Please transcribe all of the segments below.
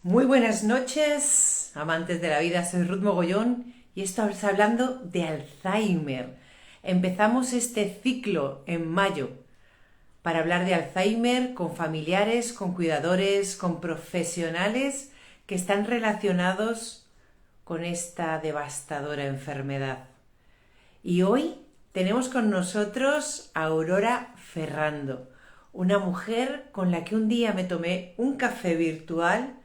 Muy buenas noches, amantes de la vida, soy Ruth Mogollón y estamos hablando de Alzheimer. Empezamos este ciclo en mayo para hablar de Alzheimer con familiares, con cuidadores, con profesionales que están relacionados con esta devastadora enfermedad. Y hoy tenemos con nosotros a Aurora Ferrando, una mujer con la que un día me tomé un café virtual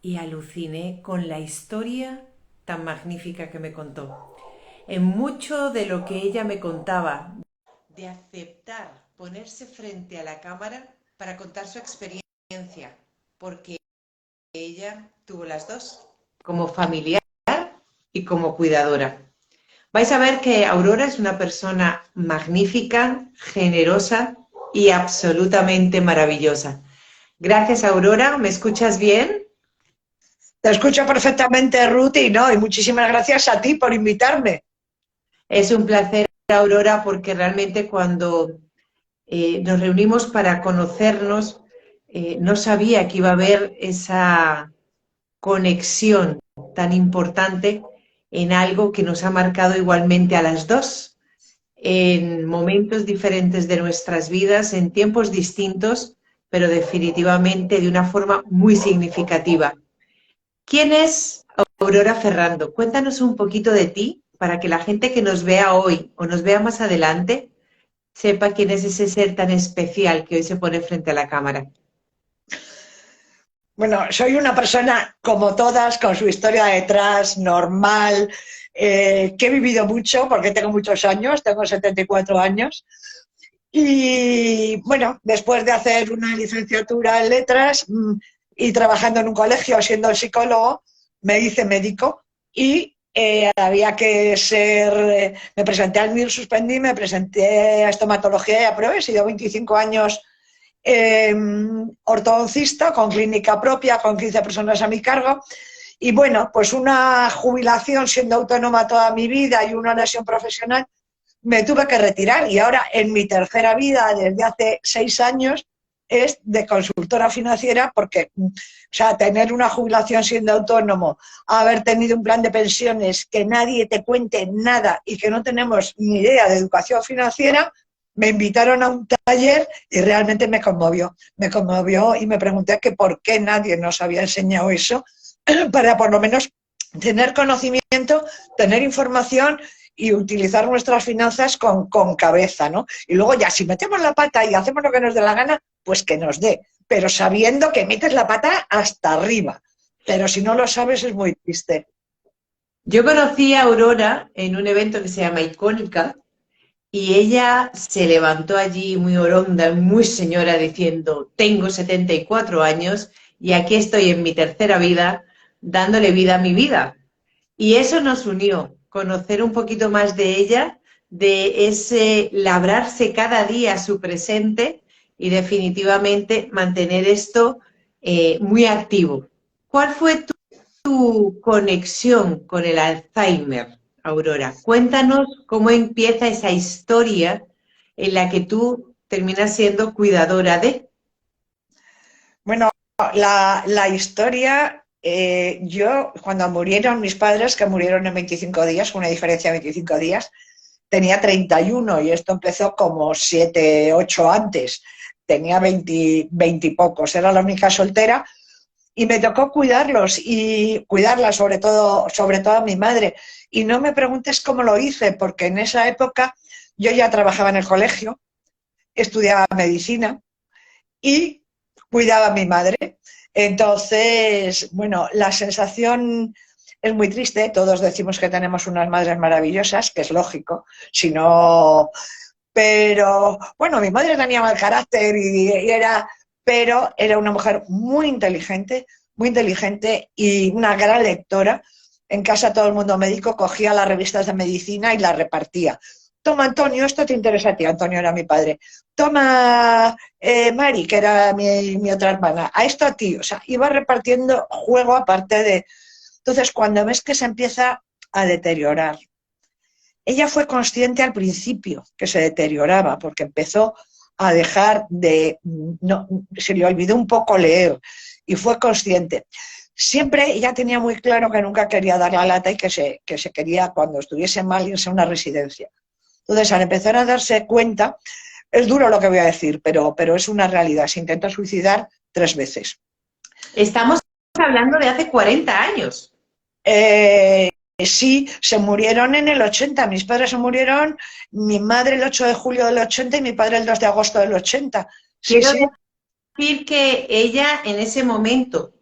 y aluciné con la historia tan magnífica que me contó. En mucho de lo que ella me contaba, de aceptar ponerse frente a la cámara para contar su experiencia, porque ella tuvo las dos, como familiar y como cuidadora. Vais a ver que Aurora es una persona magnífica, generosa y absolutamente maravillosa. Gracias, Aurora. ¿Me escuchas bien? Te escucho perfectamente, Ruth, y no, y muchísimas gracias a ti por invitarme. Es un placer, Aurora, porque realmente cuando nos reunimos para conocernos, no sabía que iba a haber esa conexión tan importante en algo que nos ha marcado igualmente a las dos, en momentos diferentes de nuestras vidas, en tiempos distintos, pero definitivamente de una forma muy significativa. ¿Quién es Aurora Ferrando? Cuéntanos un poquito de ti para que la gente que nos vea hoy o nos vea más adelante sepa quién es ese ser tan especial que hoy se pone frente a la cámara. Bueno, soy una persona como todas, con su historia detrás, normal, que he vivido mucho, porque tengo muchos años, tengo 74 años, y bueno, después de hacer una licenciatura en letras y trabajando en un colegio, siendo psicólogo, me hice médico y había que ser, me presenté al MIR, suspendí, me presenté a estomatología y aprobé, he sido 25 años eh, ortodoncista con clínica propia, con 15 personas a mi cargo. Y bueno, pues una jubilación siendo autónoma toda mi vida y una lesión profesional, me tuve que retirar y ahora en mi tercera vida, desde hace 6 años, es de consultora financiera porque, o sea, tener una jubilación siendo autónomo, haber tenido un plan de pensiones, que nadie te cuente nada y que no tenemos ni idea de educación financiera, me invitaron a un taller y realmente me conmovió y me pregunté que por qué nadie nos había enseñado eso para por lo menos tener conocimiento, tener información y utilizar nuestras finanzas con cabeza, ¿no? Y luego ya, si metemos la pata y hacemos lo que nos dé la gana, pues que nos dé, pero sabiendo que metes la pata hasta arriba. Pero si no lo sabes es muy triste. Yo conocí a Aurora en un evento que se llama Icónica y ella se levantó allí muy oronda, muy señora, diciendo, tengo 74 años y aquí estoy en mi tercera vida, dándole vida a mi vida. Y eso nos unió, conocer un poquito más de ella, de ese labrarse cada día su presente y definitivamente mantener esto muy activo. ¿Cuál fue tu conexión con el Alzheimer, Aurora? Cuéntanos cómo empieza esa historia en la que tú terminas siendo cuidadora de. Bueno, la historia, yo cuando murieron mis padres, que murieron en 25 días, con una diferencia de 25 días, tenía 31 y esto empezó como 7, 8 antes. Tenía 20, 20 y pocos, era la única soltera y me tocó cuidarlos y cuidarla sobre todo a mi madre. Y no me preguntes cómo lo hice, porque en esa época yo ya trabajaba en el colegio, estudiaba medicina y cuidaba a mi madre. Entonces, bueno, la sensación es muy triste. Todos decimos que tenemos unas madres maravillosas, que es lógico, si no. Pero bueno, mi madre tenía mal carácter pero era una mujer muy inteligente y una gran lectora. En casa todo el mundo médico cogía las revistas de medicina y las repartía. Toma, Antonio, esto te interesa a ti. Antonio era mi padre. Toma, Mari, que era mi otra hermana. A esto a ti. O sea, iba repartiendo juego aparte de. Entonces, cuando ves que se empieza a deteriorar, ella fue consciente al principio que se deterioraba porque empezó a dejar de. No, se le olvidó un poco leer y fue consciente. siempre ella tenía muy claro que nunca quería dar la lata y que se quería, cuando estuviese mal, irse a una residencia. Entonces, al empezar a darse cuenta, es duro lo que voy a decir, pero es una realidad. Se intentó suicidar 3 veces. Estamos hablando de hace 40 años. Sí, se murieron en el 80. Mis padres se murieron, mi madre el 8 de julio del 80 y mi padre el 2 de agosto del 80. Sí, Quiero sí, decir que ella en ese momento,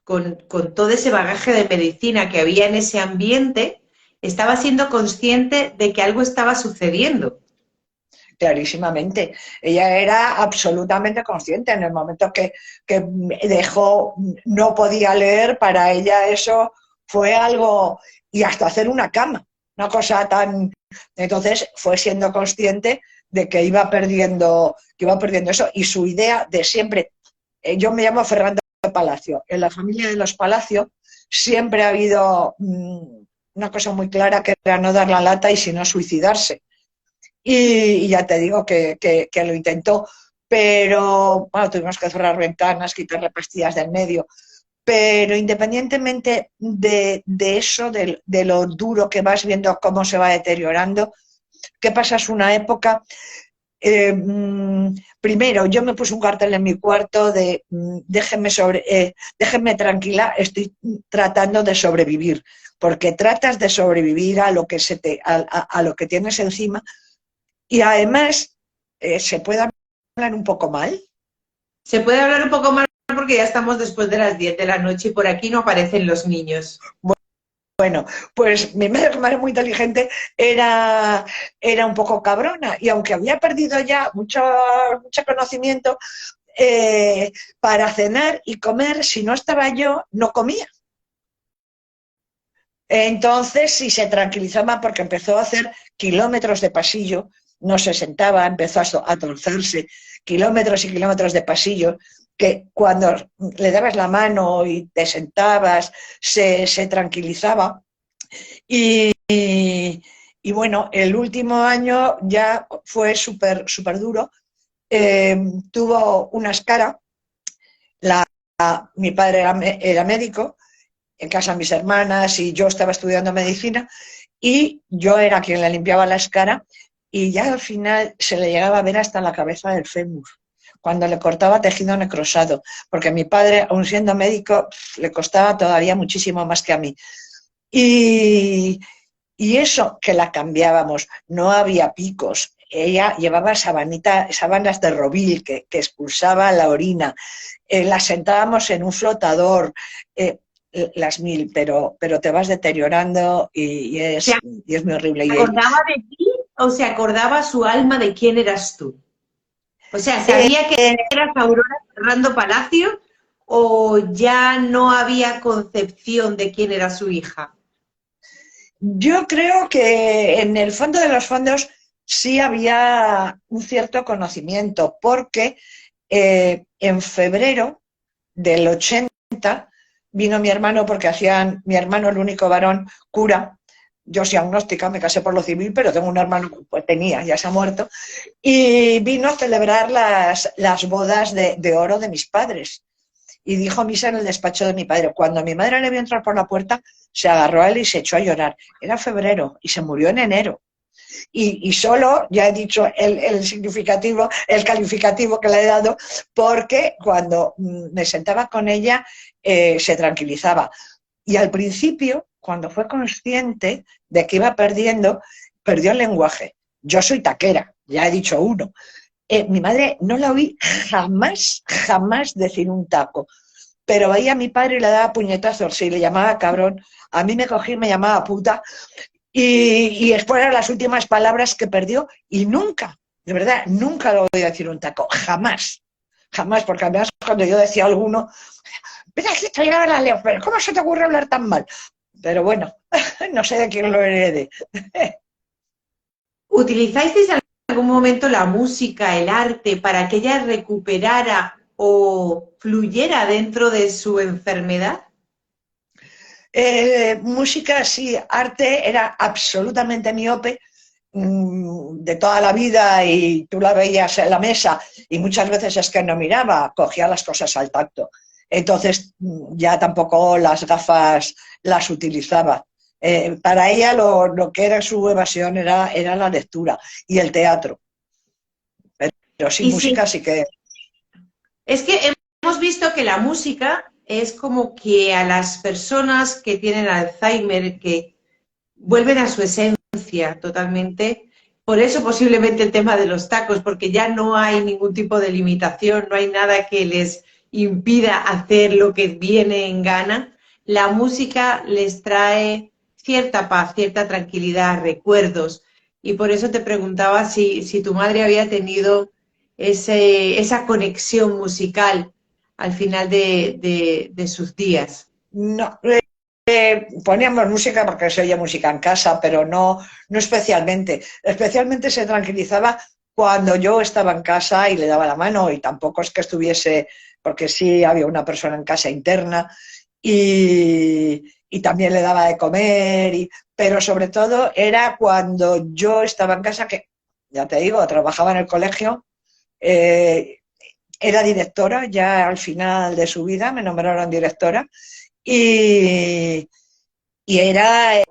con todo ese bagaje de medicina que había en ese ambiente, estaba siendo consciente de que algo estaba sucediendo. clarísimamente. Ella era absolutamente consciente en el momento que dejó, no podía leer, para ella eso fue algo, y hasta hacer una cama, una cosa tan... Entonces fue siendo consciente de que iba perdiendo eso, y su idea de siempre, yo me llamo Fernando Palacio, en la familia de los Palacio siempre ha habido una cosa muy clara, que era no dar la lata y si no suicidarse. Y ya te digo que lo intentó, pero bueno, tuvimos que cerrar ventanas, quitarle pastillas del medio. Pero independientemente de eso, de lo duro que vas viendo cómo se va deteriorando, que pasas una época, primero yo me puse un cartel en mi cuarto de déjenme tranquila, estoy tratando de sobrevivir, porque tratas de sobrevivir a lo que, a lo que tienes encima. Y además, se puede hablar un poco mal. Se puede hablar un poco más porque ya estamos después de las 10 de la noche y por aquí no aparecen los niños. Bueno, pues mi madre muy inteligente era un poco cabrona, y aunque había perdido ya mucho conocimiento, para cenar y comer, si no estaba yo, no comía. Entonces, si se tranquilizaba, porque empezó a hacer kilómetros de pasillo, no se sentaba, empezó a torcerse, kilómetros y kilómetros de pasillo, que cuando le dabas la mano y te sentabas, se tranquilizaba. Y, y, bueno, el último año ya fue súper duro. Tuvo una escara, mi padre era médico, en casa mis hermanas y yo estaba estudiando medicina, y yo era quien le limpiaba la escara, y ya al final se le llegaba a ver hasta la cabeza del fémur, cuando le cortaba tejido necrosado, porque a mi padre, aun siendo médico, le costaba todavía muchísimo más que a mí. Y, y eso que la cambiábamos, no había picos, ella llevaba sábanas de robil que expulsaba la orina, la sentábamos en un flotador, las mil, pero te vas deteriorando y es muy horrible. ¿Se acordaba de ti o se acordaba su alma de quién eras tú? O sea, Eh, ¿sabía que eras Aurora Ferrando Palacio o ya no había concepción de quién era su hija? yo creo que en el fondo de los fondos sí había un cierto conocimiento, porque en febrero del 80 vino mi hermano, porque mi hermano, el único varón, cura. Yo soy agnóstica, me casé por lo civil, pero tengo un hermano, pues tenía, ya se ha muerto, y vino a celebrar las bodas de oro de mis padres. Y dijo misa en el despacho de mi padre. Cuando mi madre le vio entrar por la puerta, se agarró a él y se echó a llorar. Era febrero y se murió en enero. Y solo, ya he dicho el significativo, el calificativo que le he dado, porque cuando me sentaba con ella, se tranquilizaba. Y al principio, cuando fue consciente de que iba perdiendo, perdió el lenguaje. Yo soy taquera, ya he dicho uno. Mi madre no la oí jamás decir un taco, pero veía a mi padre y le daba puñetazos, si le llamaba cabrón, a mí me cogía y me llamaba puta, y después eran las últimas palabras que perdió, y nunca, de verdad, nunca lo voy a decir un taco, jamás, porque además cuando yo decía a alguno, mira, aquí te llegaba la leo, pero ¿cómo se te ocurre hablar tan mal? Pero bueno, no sé de quién lo heredé. ¿Utilizasteis en algún momento la música, el arte, para que ella recuperara o fluyera dentro de su enfermedad? Música, sí, arte, era absolutamente miope, de toda la vida, y tú la veías en la mesa y muchas veces es que no miraba, cogía las cosas al tacto. Entonces ya tampoco las gafas las utilizaba. Para ella lo que era su evasión era la lectura y el teatro, pero sin Y sí, música sí que... es que hemos visto que la música es como que a las personas que tienen Alzheimer, que vuelven a su esencia totalmente. Por eso posiblemente el tema de los tacos, porque ya no hay ningún tipo de limitación, no hay nada que les impida hacer lo que viene en gana. La música les trae cierta paz, cierta tranquilidad, recuerdos. Y por eso te preguntaba si tu madre había tenido esa conexión musical al final de sus días. No, poníamos música porque se oye música en casa, pero no especialmente. Especialmente se tranquilizaba cuando yo estaba en casa y le daba la mano, y tampoco es que estuviese, porque sí había una persona en casa interna y también le daba de comer, pero sobre todo era cuando yo estaba en casa, que ya te digo, trabajaba en el colegio, eh, era directora, ya al final de su vida me nombraron directora y, y era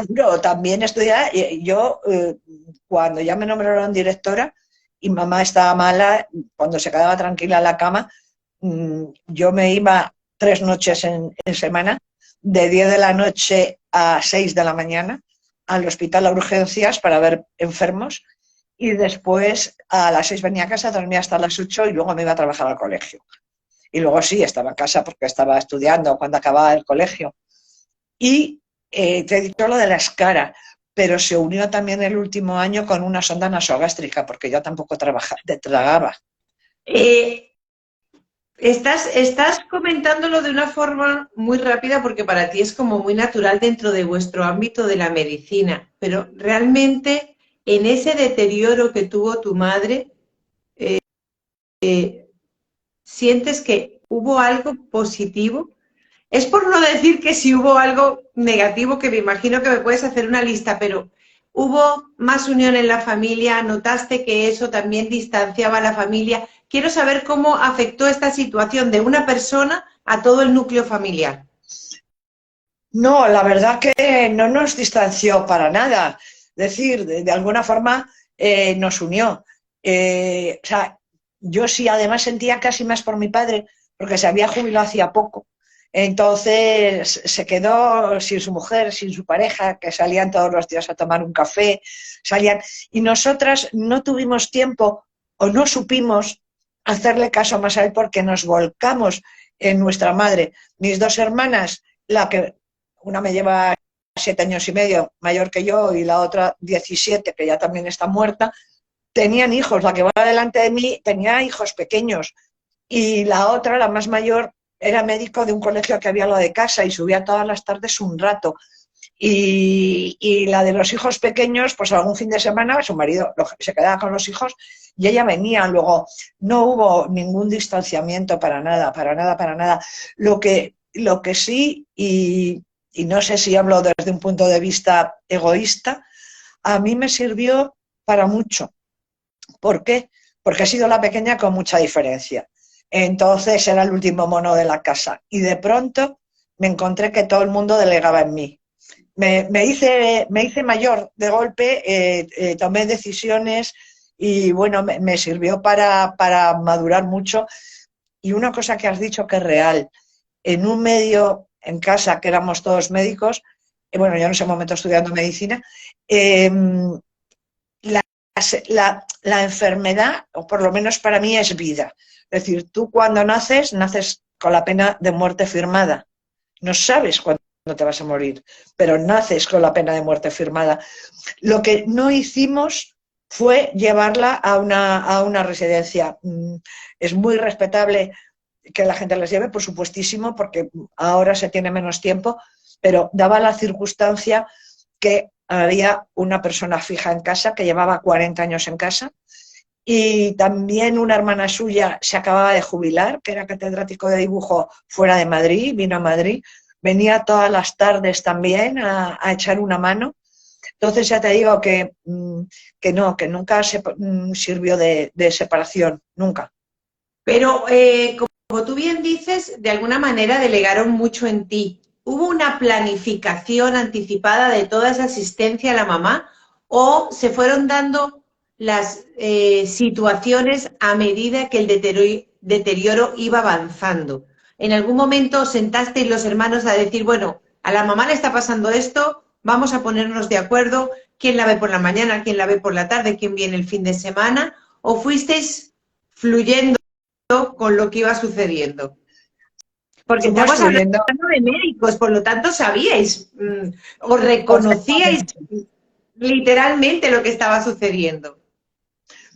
duro también estudiar. Yo, cuando ya me nombraron directora y mamá estaba mala, cuando se quedaba tranquila en la cama, yo me iba 3 noches en semana, de 10 de la noche a 6 de la mañana, al hospital a urgencias para ver enfermos, y después a las 6 venía a casa, dormía hasta las 8 y luego me iba a trabajar al colegio. Y luego sí, estaba en casa porque estaba estudiando cuando acababa el colegio. Y te he dicho lo de la escara, pero se unió también el último año con una sonda nasogástrica, porque yo tampoco tragaba. Eh, estás comentándolo de una forma muy rápida porque para ti es como muy natural dentro de vuestro ámbito de la medicina, pero realmente en ese deterioro que tuvo tu madre, ¿sientes que hubo algo positivo? Es por no decir que si hubo algo negativo, que me imagino que me puedes hacer una lista, pero ¿hubo más unión en la familia? ¿Notaste que eso también distanciaba a la familia? Quiero saber cómo afectó esta situación de una persona a todo el núcleo familiar. No, la verdad que no nos distanció para nada. Es decir, de alguna forma nos unió. O sea, yo sí además sentía casi más por mi padre, porque se había jubilado hacía poco. Entonces se quedó sin su mujer, sin su pareja, que salían todos los días a tomar un café, salían. Y nosotras no tuvimos tiempo o no supimos hacerle caso más a él porque nos volcamos en nuestra madre. Mis dos hermanas, la que una me lleva 7 años y medio mayor que yo y la otra 17, que ya también está muerta, tenían hijos. La que va delante de mí tenía hijos pequeños y la otra, la más mayor, era médico de un colegio que había al lado de casa y subía todas las tardes un rato. Y la de los hijos pequeños, pues algún fin de semana su marido se quedaba con los hijos y ella venía. Luego no hubo ningún distanciamiento para nada, para nada, para nada. Lo que sí, y no sé si hablo desde un punto de vista egoísta, a mí me sirvió para mucho. ¿Por qué? Porque he sido la pequeña con mucha diferencia. Entonces era el último mono de la casa y de pronto me encontré que todo el mundo delegaba en mí. Me hice mayor de golpe, tomé decisiones y bueno, me sirvió para madurar mucho. Y una cosa que has dicho que es real, en un medio, en casa, que éramos todos médicos, bueno, yo en ese momento estudiando medicina, eh, la, la enfermedad, o por lo menos para mí, es vida. Es decir, tú cuando naces con la pena de muerte firmada. No sabes cuándo te vas a morir, pero naces con la pena de muerte firmada. Lo que no hicimos fue llevarla a una residencia. Es muy respetable que la gente las lleve, por supuestísimo, porque ahora se tiene menos tiempo, pero daba la circunstancia que había una persona fija en casa que llevaba 40 años en casa y también una hermana suya se acababa de jubilar, que era catedrático de dibujo fuera de Madrid, vino a Madrid, venía todas las tardes también a echar una mano. Entonces ya te digo que no, que nunca sirvió de separación, nunca. Pero como tú bien dices, de alguna manera delegaron mucho en ti. ¿Hubo una planificación anticipada de toda esa asistencia a la mamá o se fueron dando las situaciones a medida que el deterioro iba avanzando? ¿En algún momento os sentasteis los hermanos a decir, bueno, a la mamá le está pasando esto, vamos a ponernos de acuerdo, quién la ve por la mañana, quién la ve por la tarde, quién viene el fin de semana? ¿O fuisteis fluyendo con lo que iba sucediendo? Porque Fuimos estamos fluyendo hablando de médicos, por lo tanto sabíais o reconocíais perfectamente. literalmente lo que estaba sucediendo.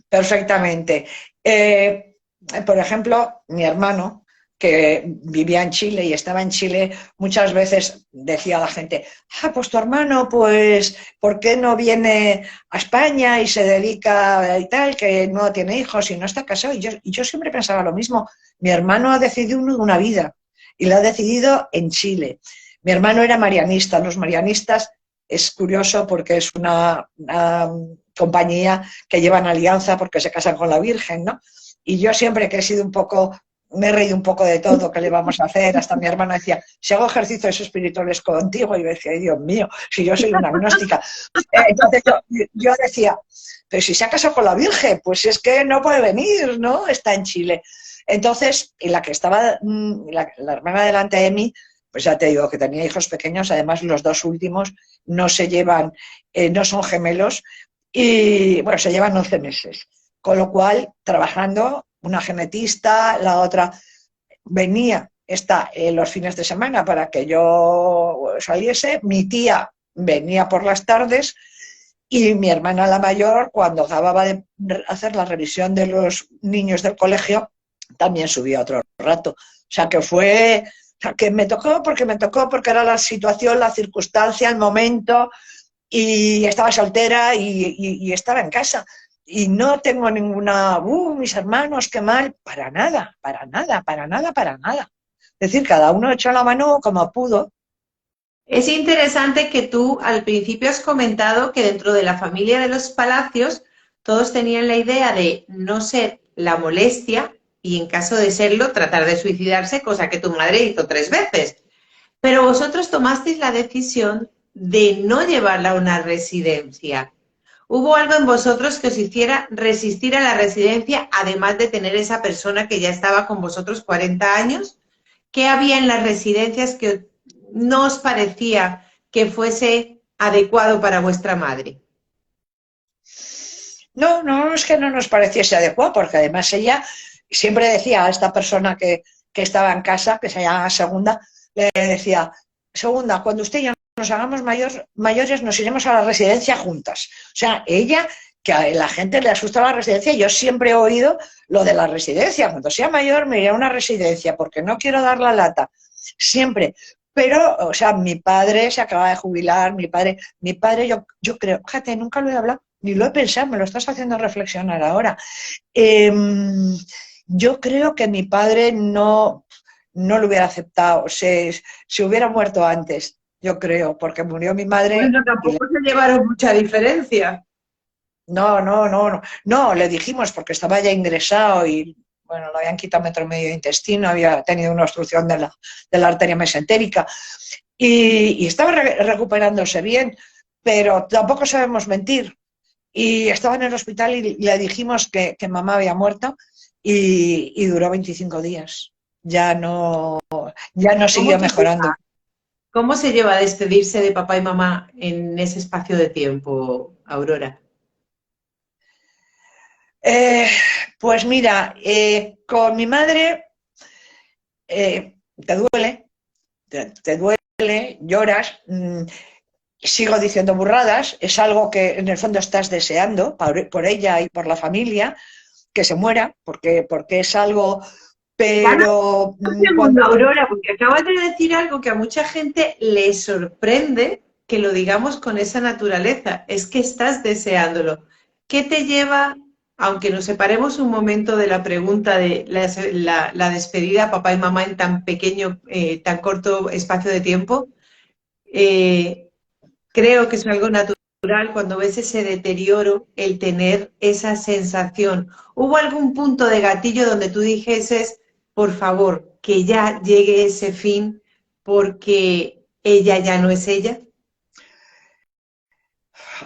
Perfectamente. Eh, por ejemplo, mi hermano, que vivía en Chile y estaba en Chile, muchas veces decía a la gente, pues tu hermano, pues, ¿por qué no viene a España y se dedica y tal, que no tiene hijos y no está casado? Y yo siempre pensaba lo mismo, mi hermano ha decidido una vida y la ha decidido en Chile. Mi hermano era marianista, los marianistas es curioso porque es una compañía que llevan alianza porque se casan con la Virgen, ¿no? Y yo siempre que he sido un poco, me he reído un poco de todo, ¿qué le vamos a hacer? Hasta mi hermana decía, si hago ejercicios espirituales contigo, y yo decía, Dios mío, si yo soy una agnóstica. Entonces yo decía, pero si se ha casado con la Virgen, pues es que no puede venir, ¿no? Está en Chile. Entonces, y la que estaba, la hermana delante de mí, pues ya te digo que tenía hijos pequeños, además los dos últimos no se llevan, no son gemelos, y bueno, se llevan 11 meses. Con lo cual, trabajando, una genetista, la otra venía los fines de semana para que yo saliese, mi tía venía por las tardes y mi hermana la mayor, cuando acababa de hacer la revisión de los niños del colegio, también subía otro rato. O sea que fue, o sea que me tocó porque era la situación, la circunstancia, el momento, y estaba soltera y estaba en casa. Y no tengo ninguna, mis hermanos, qué mal, para nada, para nada, para nada, para nada. Es decir, cada uno echó la mano como pudo. Es interesante que tú al principio has comentado que dentro de la familia de los Palacios todos tenían la idea de no ser la molestia y en caso de serlo tratar de suicidarse, cosa que tu madre hizo 3 veces. Pero vosotros tomasteis la decisión de no llevarla a una residencia. ¿Hubo algo en vosotros que os hiciera resistir a la residencia, además de tener esa persona que ya estaba con vosotros 40 años? ¿Qué había en las residencias que no os parecía que fuese adecuado para vuestra madre? No, no es que no nos pareciese adecuado, porque además ella siempre decía a esta persona que estaba en casa, que se llama Segunda, le decía, Segunda, cuando usted y yo nos hagamos mayores, nos iremos a la residencia juntas. O sea, ella, que a la gente le asusta la residencia, yo siempre he oído lo de la residencia. Cuando sea mayor me iré a una residencia porque no quiero dar la lata. Siempre. Pero, o sea, mi padre se acaba de jubilar, mi padre yo creo, fíjate, nunca lo he hablado, ni lo he pensado, me lo estás haciendo reflexionar ahora. Eh, yo creo que mi padre no lo hubiera aceptado, se hubiera muerto antes, yo creo, porque murió mi madre Bueno, y tampoco se llevaron mucha diferencia. no, le dijimos porque estaba ya ingresado y bueno, le habían quitado 1,5 metros de intestino, había tenido una obstrucción de la arteria mesentérica y estaba recuperándose bien, pero tampoco sabemos mentir. Y estaba en el hospital y le dijimos que mamá había muerto y duró 25 días. Ya no ¿Cómo siguió se mejorando. lleva, cómo se lleva a despedirse de papá y mamá en ese espacio de tiempo, Aurora? Eh, pues mira, con mi madre te duele, te duele, lloras, sigo diciendo burradas, es algo que en el fondo estás deseando por ella y por la familia, que se muera, porque es algo, pero Segundo, cuando... Aurora, porque acabas de decir algo que a mucha gente le sorprende que lo digamos con esa naturaleza, es que estás deseándolo. ¿Qué te lleva, aunque nos separemos un momento de la pregunta de la despedida a papá y mamá en tan pequeño, tan corto espacio de tiempo? eh, Creo que es algo natural cuando ves ese deterioro, el tener esa sensación. ¿Hubo algún punto de gatillo donde tú dijeses, por favor, que ya llegue ese fin porque ella ya no es ella?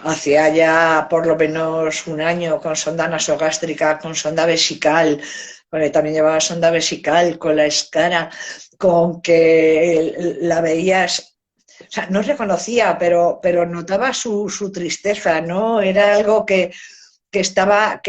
Hacía ya por lo menos un año con sonda nasogástrica, con sonda vesical, porque también llevaba sonda vesical, con la escara, con que la veías, o sea, no reconocía, pero notaba su tristeza, ¿no? Era algo que estaba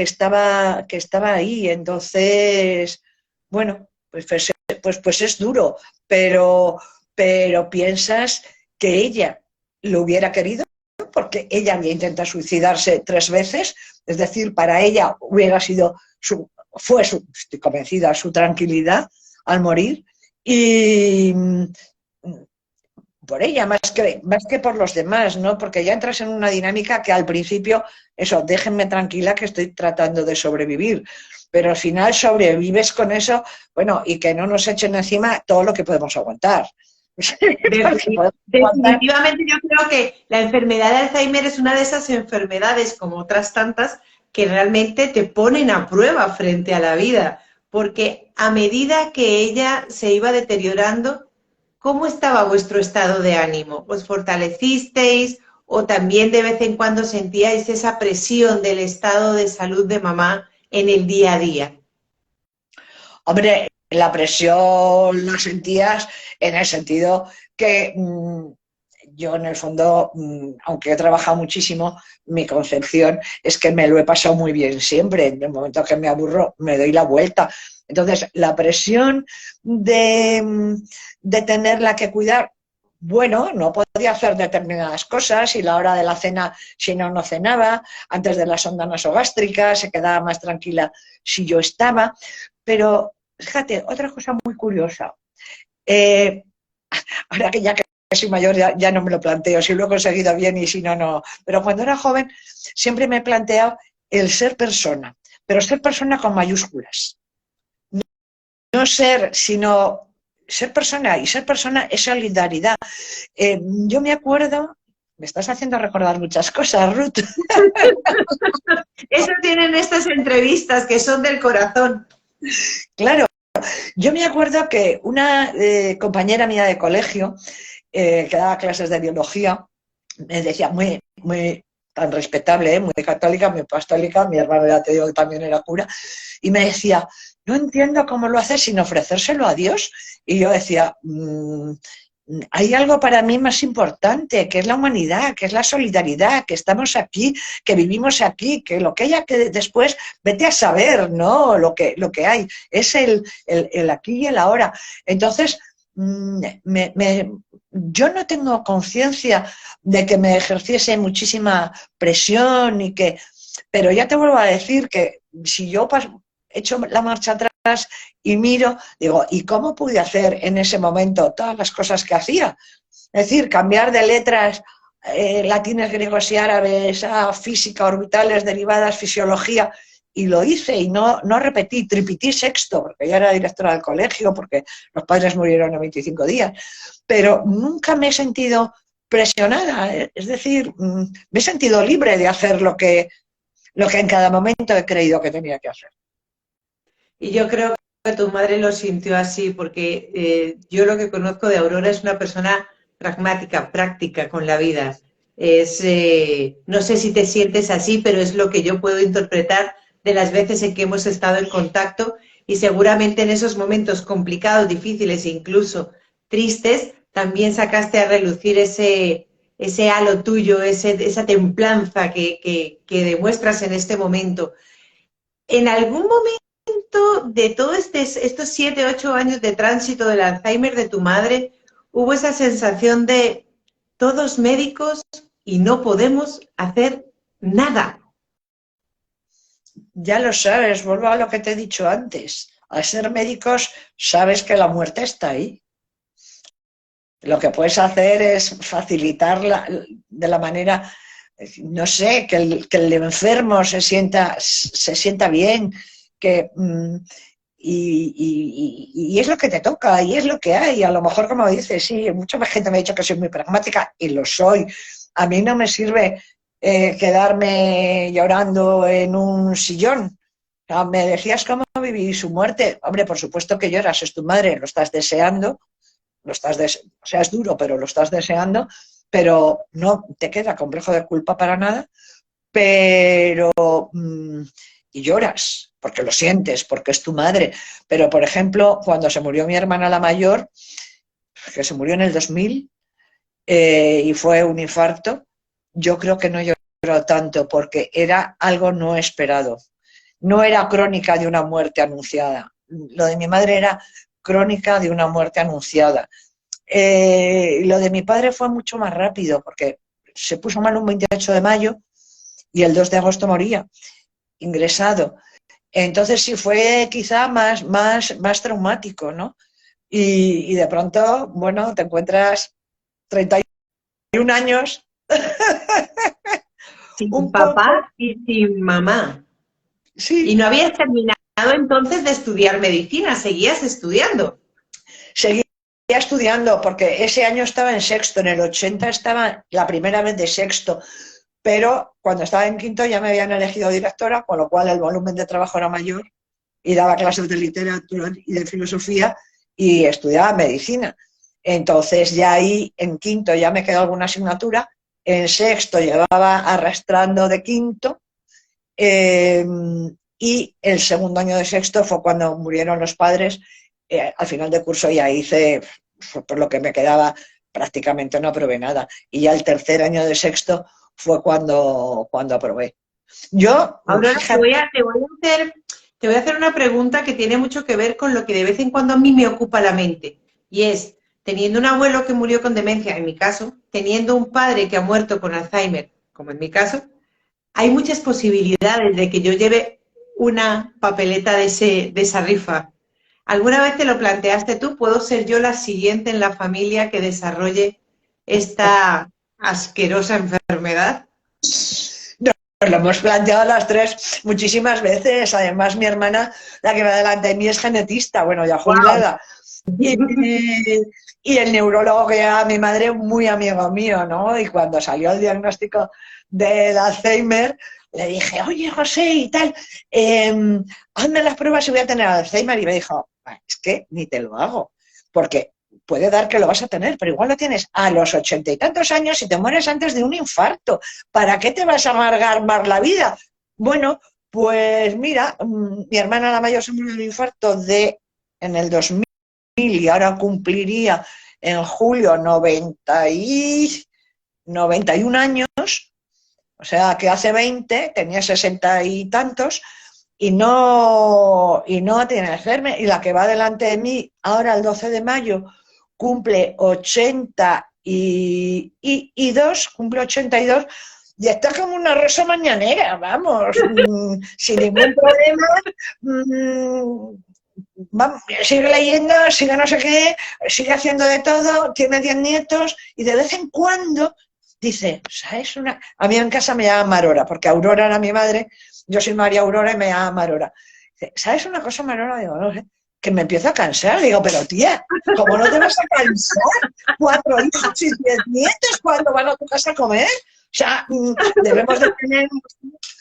ahí. Entonces, bueno, pues es duro, pero, pero piensas que ella lo hubiera querido, porque ella había intentado suicidarse 3 veces, es decir, para ella hubiera sido estoy convencida, su tranquilidad al morir, y por ella más que por los demás, ¿no? Porque ya entras en una dinámica que al principio, eso, déjenme tranquila que estoy tratando de sobrevivir, pero al final sobrevives con eso, bueno, y que no nos echen encima todo lo que podemos aguantar. Aguantar. Definitivamente yo creo que la enfermedad de Alzheimer es una de esas enfermedades, como otras tantas, que realmente te ponen a prueba frente a la vida, porque a medida que ella se iba deteriorando, ¿cómo estaba vuestro estado de ánimo? ¿Os fortalecisteis o también de vez en cuando sentíais esa presión del estado de salud de mamá en el día a día? Hombre, la presión la sentías en el sentido que yo en el fondo, aunque he trabajado muchísimo, mi concepción es que me lo he pasado muy bien siempre. En el momento que me aburro, me doy la vuelta. Entonces, la presión de tenerla que cuidar, bueno, no podía hacer determinadas cosas, y la hora de la cena, si no, no cenaba, antes de la sonda nasogástrica, se quedaba más tranquila si yo estaba, pero fíjate, otra cosa muy curiosa. Eh, Ahora que soy mayor ya no me lo planteo, si lo he conseguido bien y si no, no. Pero cuando era joven siempre me he planteado el ser persona, pero ser persona con mayúsculas. No ser, sino ser persona, y ser persona es solidaridad. Yo me acuerdo, me estás haciendo recordar muchas cosas, Ruth. Eso tienen estas entrevistas que son del corazón. Claro, yo me acuerdo que una compañera mía de colegio, que daba clases de biología, me decía, muy tan respetable, muy católica, muy apostólica, mi hermano ya te digo que también era cura, y me decía, no entiendo cómo lo haces sin ofrecérselo a Dios. Y yo decía, hay algo para mí más importante, que es la humanidad, que es la solidaridad, que estamos aquí, que vivimos aquí, que lo que haya que después, vete a saber, ¿no? Lo que hay, es el aquí y el ahora. Entonces, yo no tengo conciencia de que me ejerciese muchísima presión pero ya te vuelvo a decir que si yo echo la marcha atrás y miro, digo, ¿y cómo pude hacer en ese momento todas las cosas que hacía? Es decir, cambiar de letras latinas, griegos y árabes a física, orbitales, derivadas, fisiología, y lo hice, y no repetí, tripití sexto, porque ya era directora del colegio, porque los padres murieron en 25 días, pero nunca me he sentido presionada, es decir, me he sentido libre de hacer lo que en cada momento he creído que tenía que hacer. Y yo creo que tu madre lo sintió así, porque yo lo que conozco de Aurora es una persona pragmática, práctica con la vida. No sé si te sientes así, pero es lo que yo puedo interpretar de las veces en que hemos estado en contacto, y seguramente en esos momentos complicados, difíciles e incluso tristes, también sacaste a relucir ese halo tuyo, esa templanza que demuestras en este momento. ¿En algún momento de todos estos 7, 8 años de tránsito del Alzheimer de tu madre, hubo esa sensación de todos médicos y no podemos hacer nada? Ya lo sabes, vuelvo a lo que te he dicho antes. Al ser médicos, sabes que la muerte está ahí. Lo que puedes hacer es facilitarla de la manera, no sé, que el enfermo se sienta bien, que, y es lo que te toca, y es lo que hay. A lo mejor, como dices, sí, mucha gente me ha dicho que soy muy pragmática, y lo soy. A mí no me sirve quedarme llorando en un sillón. Me decías cómo viví su muerte. Hombre, por supuesto que lloras, es tu madre, lo estás deseando, o sea, es duro, pero lo estás deseando, pero no te queda complejo de culpa para nada, pero y lloras, porque lo sientes, porque es tu madre. Pero, por ejemplo, cuando se murió mi hermana la mayor, que se murió en el 2000, y fue un infarto, yo creo que no lloró tanto porque era algo no esperado. No era crónica de una muerte anunciada. Lo de mi madre era crónica de una muerte anunciada. Lo de mi padre fue mucho más rápido porque se puso mal un 28 de mayo y el 2 de agosto moría, ingresado. Entonces sí fue quizá más traumático, ¿no? Y de pronto, bueno, te encuentras 31 años, Sin un poco, papá y sin mamá. Y sí, no habías terminado entonces de estudiar medicina, seguías estudiando. seguía estudiando porque ese año estaba en sexto, en el 80 estaba la primera vez de sexto, pero cuando estaba en quinto ya me habían elegido directora, con lo cual el volumen de trabajo era mayor y daba clases de literatura y de filosofía y estudiaba medicina. Entonces ya ahí en quinto ya me quedó alguna asignatura, en sexto llevaba arrastrando de quinto, eh, y el segundo año de sexto fue cuando murieron los padres, al final de curso ya hice, por lo que me quedaba prácticamente no aprobé nada. Y ya el tercer año de sexto fue cuando aprobé. Yo, Aurora, fíjate, te voy a hacer una pregunta que tiene mucho que ver con lo que de vez en cuando a mí me ocupa la mente. Y es, teniendo un abuelo que murió con demencia, en mi caso, teniendo un padre que ha muerto con Alzheimer, como en mi caso, hay muchas posibilidades de que yo lleve una papeleta de esa rifa. ¿Alguna vez te lo planteaste tú? ¿Puedo ser yo la siguiente en la familia que desarrolle esta asquerosa enfermedad? nos lo hemos planteado las tres muchísimas veces. Además, mi hermana, la que va delante de mí, es genetista, bueno, ya ¡Wow! jubilada. Y, y el neurólogo que llevaba a mi madre, muy amigo mío, ¿no? Y cuando salió el diagnóstico del Alzheimer, le dije, oye, José, y tal, hazme las pruebas y voy a tener Alzheimer. Y me dijo, es que ni te lo hago, porque puede dar que lo vas a tener, pero igual lo tienes a los 80 y tantos años y te mueres antes de un infarto. ¿Para qué te vas a amargar más la vida? Bueno, pues mira, mi hermana la mayor se murió de un infarto en el 2000 y ahora cumpliría en julio 91 años, o sea que hace 20 tenía 60 y tantos y no tiene Alzheimer. Y la que va delante de mí ahora el 12 de mayo cumple 82, cumple 82 y está como una rosa mañanera, vamos, sin ningún problema. Sigue leyendo, sigue no sé qué, sigue haciendo de todo, tiene 10 nietos y de vez en cuando dice, ¿sabes una? A mí en casa me llama Marora, porque Aurora era mi madre, yo soy María Aurora y me llama Marora. Dice, ¿sabes una cosa, Marora? Digo, no sé, que me empiezo a cansar. Digo, pero tía, ¿cómo no te vas a cansar? 4 hijos y 10 nietos cuando van a tu casa a comer. O sea, debemos de tener...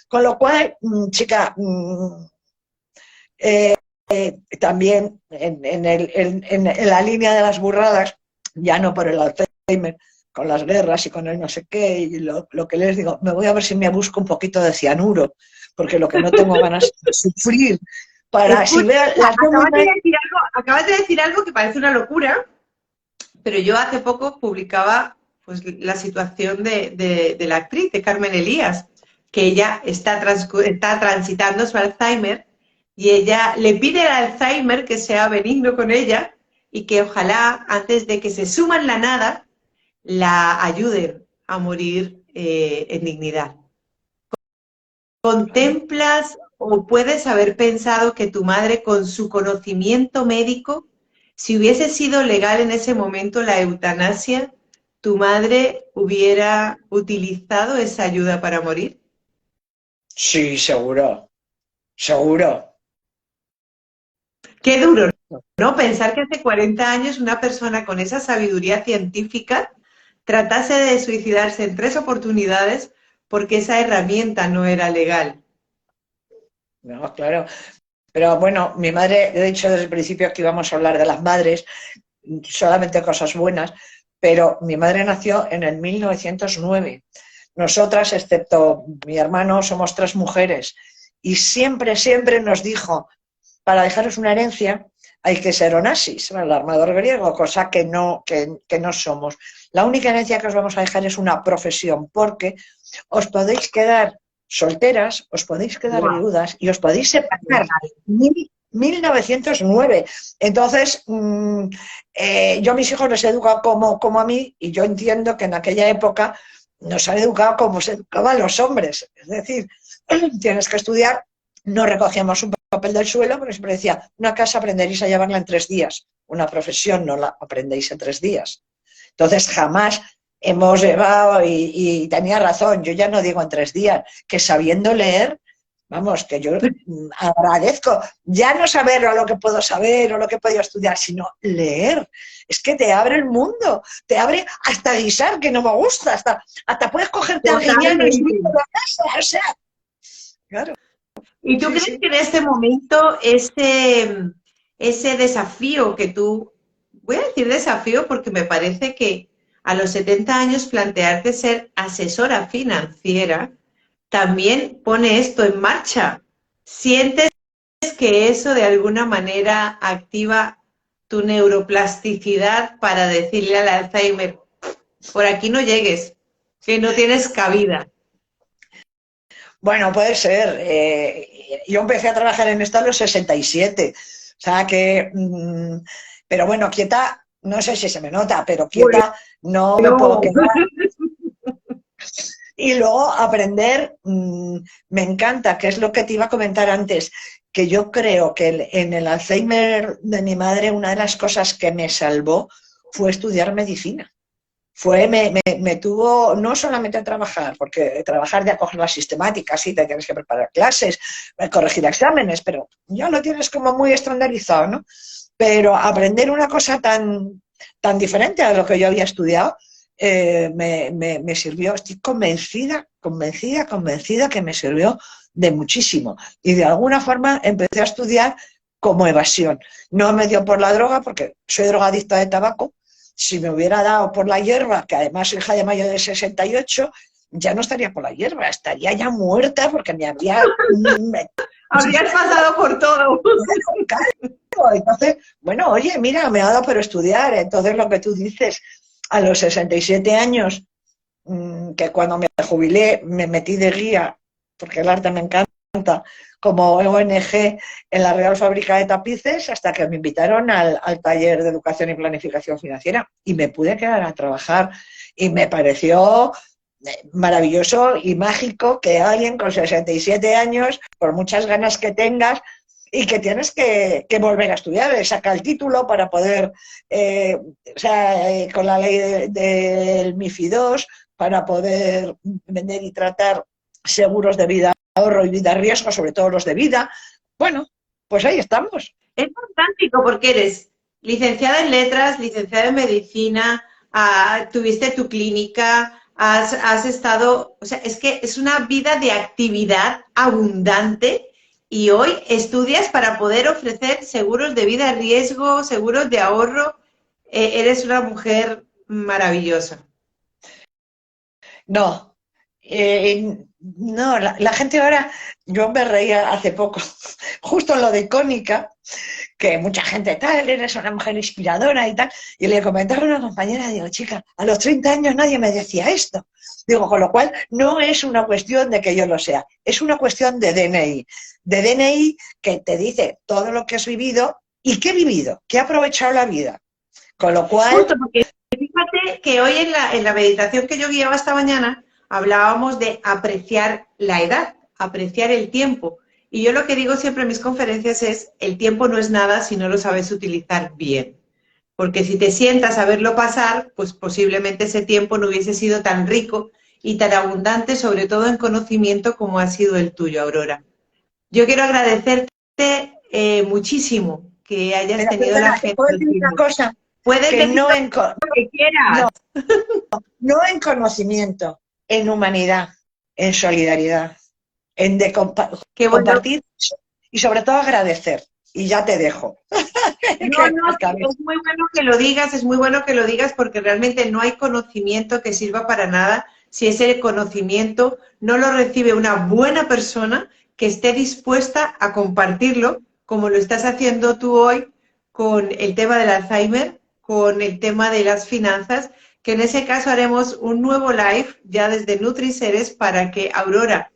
Con lo cual, chica, eh, también en la línea de las burradas, ya no por el Alzheimer, con las guerras y con el no sé qué, y lo que les digo, me voy a ver si me busco un poquito de cianuro, porque lo que no tengo ganas de sufrir, para si Escucha, veo las acabas de decir algo que parece una locura, pero yo hace poco publicaba pues, la situación de la actriz, de Carmen Elías, que ella está transitando su Alzheimer y ella le pide al Alzheimer que sea benigno con ella y que ojalá antes de que se suma en la nada la ayuden a morir en dignidad. ¿Contemplas o puedes haber pensado que tu madre, con su conocimiento médico, si hubiese sido legal en ese momento la eutanasia, tu madre hubiera utilizado esa ayuda para morir? Sí, seguro, seguro. Qué duro, ¿no? Pensar que hace 40 años una persona con esa sabiduría científica tratase de suicidarse en 3 oportunidades porque esa herramienta no era legal. No, claro. Pero bueno, mi madre, he dicho desde el principio que íbamos a hablar de las madres, solamente cosas buenas, pero mi madre nació en el 1909. Nosotras, excepto mi hermano, somos tres mujeres y siempre, siempre nos dijo, para dejaros una herencia hay que ser onasis, el armador griego, cosa que no somos. La única herencia que os vamos a dejar es una profesión, porque os podéis quedar solteras, os podéis quedar Guau, viudas y os podéis separar. genial. 1909. Entonces, yo a mis hijos les he educado como a mí y yo entiendo que en aquella época nos han educado como se educaban los hombres. Es decir, tienes que estudiar, no recogíamos un papel del suelo, pero siempre decía, una casa aprenderéis a llevarla en 3 días, una profesión no la aprendéis en 3 días. Entonces, jamás hemos llevado, y tenía razón, yo ya no digo en 3 días, que sabiendo leer, vamos, que yo agradezco ya no saber lo que puedo saber o lo que he podido estudiar, sino leer. Es que te abre el mundo, te abre hasta guisar, que no me gusta, hasta puedes cogerte al guiñano y subir a Totalmente. la casa, o sea, claro, ¿Y tú sí, crees sí. que en este momento ese desafío que tú, voy a decir desafío porque me parece que a los 70 años plantearte ser asesora financiera también pone esto en marcha? ¿Sientes que eso de alguna manera activa tu neuroplasticidad para decirle al Alzheimer, por aquí no llegues, que no tienes cabida? Bueno, puede ser. Yo empecé a trabajar en esto a los 67. O sea que, pero bueno, quieta, no sé si se me nota, pero quieta no me puedo Bueno, quedar. Y luego aprender, me encanta, que es lo que te iba a comentar antes, que yo creo que en el Alzheimer de mi madre una de las cosas que me salvó fue estudiar medicina. Me tuvo no solamente a trabajar, porque trabajar de acoger las sistemáticas, sí, te tienes que preparar clases, corregir exámenes, pero ya lo tienes como muy estandarizado, ¿no? Pero aprender una cosa tan diferente a lo que yo había estudiado, me sirvió, estoy convencida que me sirvió de muchísimo. Y de alguna forma empecé a estudiar como evasión. No me dio por la droga, porque soy drogadicta de tabaco. Si me hubiera dado por la hierba, que además soy hija de mayo de 68, ya no estaría por la hierba, estaría ya muerta porque me habría... habrías pasado por todo. Entonces, bueno, oye, mira, me ha dado por estudiar. Entonces, lo que tú dices, a los 67 años, que cuando me jubilé me metí de guía, porque el arte me encanta, como ONG en la Real Fábrica de Tapices, hasta que me invitaron al taller de educación y planificación financiera y me pude quedar a trabajar y me pareció maravilloso y mágico que alguien con 67 años, por muchas ganas que tengas, y que tienes que volver a estudiar, saca el título para poder, con la ley del MIFID II, para poder vender y tratar seguros de vida, ahorro y vida riesgo, sobre todo los de vida. Bueno, pues ahí estamos. Es fantástico porque eres licenciada en letras, licenciada en medicina, tuviste tu clínica, has estado, o sea, es que es una vida de actividad abundante y hoy estudias para poder ofrecer seguros de vida riesgo, seguros de ahorro. Eres una mujer maravillosa. No, no, la gente ahora, yo me reía hace poco, justo en lo de Cónica, que mucha gente tal, eres una mujer inspiradora y tal, y le comentaba a una compañera, digo, chica, a los 30 años nadie me decía esto. Digo, con lo cual no es una cuestión de que yo lo sea, es una cuestión de DNI que te dice todo lo que has vivido y qué he vivido, qué he aprovechado la vida. Con lo cual, Justo porque fíjate que hoy en la meditación que yo guiaba esta mañana hablábamos de apreciar la edad, apreciar el tiempo. Y yo lo que digo siempre en mis conferencias es, el tiempo no es nada si no lo sabes utilizar bien. Porque si te sientas a verlo pasar, pues posiblemente ese tiempo no hubiese sido tan rico y tan abundante, sobre todo en conocimiento como ha sido el tuyo, Aurora. Yo quiero agradecerte muchísimo que hayas mira, tenido la te puedo decir una generosidad. cosa, Puedes que decir no lo en, que no, quieras. no en conocimiento, en humanidad, en solidaridad. en Qué bueno. compartir y sobre todo agradecer. Y ya te dejo. No, no, es muy bueno que lo digas, es muy bueno que lo digas porque realmente no hay conocimiento que sirva para nada si ese conocimiento no lo recibe una buena persona que esté dispuesta a compartirlo, como lo estás haciendo tú hoy con el tema del Alzheimer, con el tema de las finanzas, que en ese caso haremos un nuevo live ya desde NutriSeres para que Aurora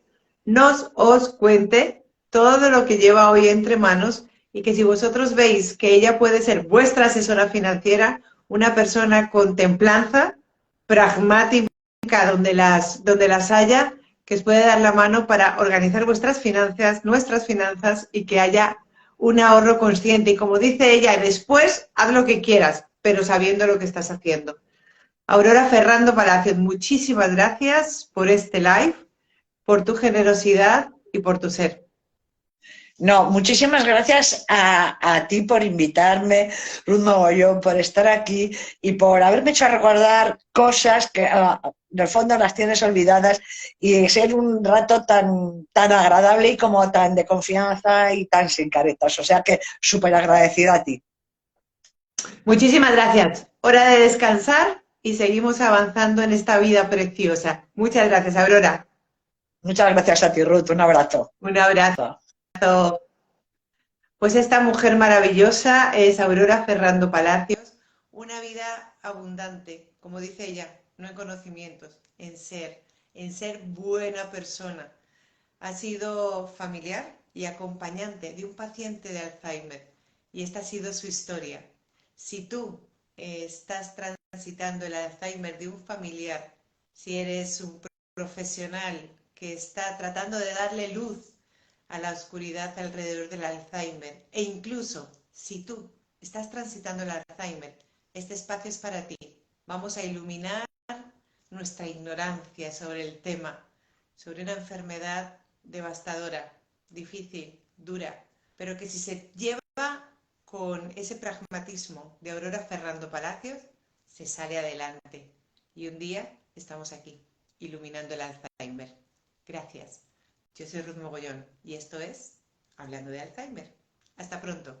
os cuente todo lo que lleva hoy entre manos y que si vosotros veis que ella puede ser vuestra asesora financiera, una persona con templanza, pragmática, donde las haya, que os puede dar la mano para organizar vuestras finanzas, nuestras finanzas y que haya un ahorro consciente. Y como dice ella, después haz lo que quieras, pero sabiendo lo que estás haciendo. Aurora Ferrando Palacios, muchísimas gracias por este live, por tu generosidad y por tu ser. No, muchísimas gracias a ti por invitarme, Ruth Mogollón, por estar aquí y por haberme hecho recordar cosas que en el fondo las tienes olvidadas y ser un rato tan, tan agradable y como tan de confianza y tan sin caretas. O sea que súper agradecida a ti. Muchísimas gracias. Hora de descansar y seguimos avanzando en esta vida preciosa. Muchas gracias, Aurora. Muchas gracias a ti, Ruth. Un abrazo. Un abrazo. Pues esta mujer maravillosa es Aurora Ferrando Palacios. Una vida abundante, como dice ella, no en conocimientos, en ser buena persona. Ha sido familiar y acompañante de un paciente de Alzheimer y esta ha sido su historia. Si tú estás transitando el Alzheimer de un familiar, si eres un profesional que está tratando de darle luz a la oscuridad alrededor del Alzheimer, e incluso si tú estás transitando el Alzheimer, este espacio es para ti. Vamos a iluminar nuestra ignorancia sobre el tema, sobre una enfermedad devastadora, difícil, dura, pero que si se lleva con ese pragmatismo de Aurora Ferrando Palacios, se sale adelante. Y un día estamos aquí, iluminando el Alzheimer. Gracias. Yo soy Ruth Mogollón y esto es Hablando de Alzheimer. Hasta pronto.